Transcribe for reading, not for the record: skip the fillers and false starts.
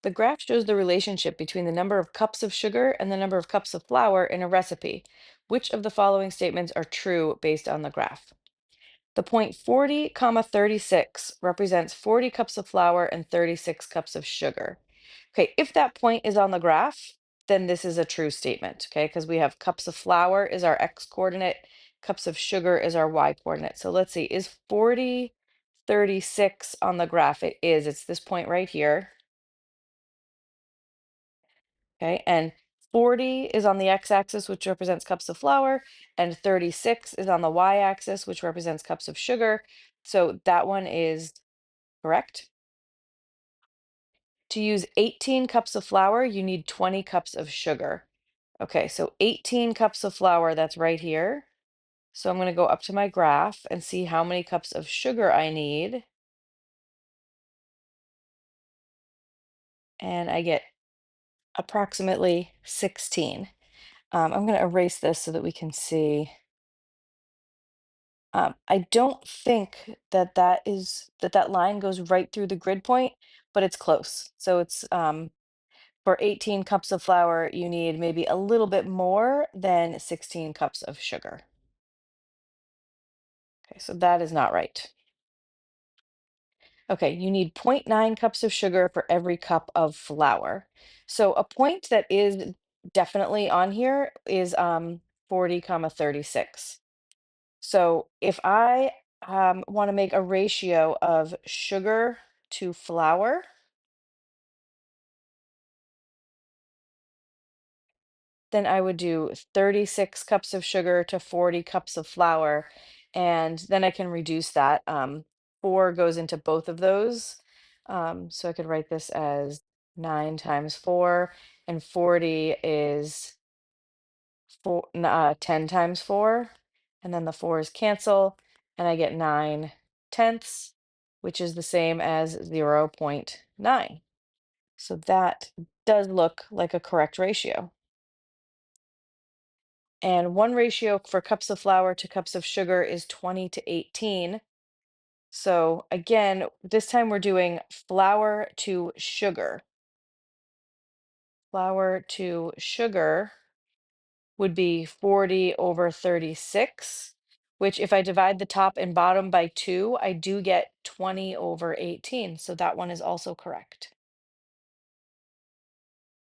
The graph shows the relationship between the number of cups of sugar and the number of cups of flour in a recipe. Which of the following statements are true based on the graph? The point 40, comma 36 represents 40 cups of flour and 36 cups of sugar. Okay, if that point is on the graph, then this is a true statement, okay? Because we have cups of flour is our x coordinate, cups of sugar is our y coordinate. So let's see, is 40, 36 on the graph? It is, it's this point right here, okay? And 40 is on the x-axis, which represents cups of flour, and 36 is on the y-axis, which represents cups of sugar. So that one is correct. To use 18 cups of flour, you need 20 cups of sugar. Okay, so 18 cups of flour, that's right here. So I'm going to go up to my graph and see how many cups of sugar I need. And I get approximately 16. I'm going to erase this so that we can see. I don't think that that line goes right through the grid point, but it's close. So it's for 18 cups of flour, you need maybe a little bit more than 16 cups of sugar. Okay, so that is not right. Okay, you need zero point 0.9 cups of sugar for every cup of flour. So a point that is definitely on here is 40 comma 36. So if I want to make a ratio of sugar to flour, then I would do 36 cups of sugar to 40 cups of flour, and then I can reduce that. 4 goes into both of those. So I could write this as 9 times 4, and 40 is 10 times 4, and then the 4's cancel, and I get 9 tenths, which is the same as 0 0.9. So that does look like a correct ratio. And one ratio for cups of flour to cups of sugar is 20 to 18. So again, this time we're doing flour to sugar. Flour to sugar would be 40 over 36, which if I divide the top and bottom by 2, I do get 20 over 18. So that one is also correct.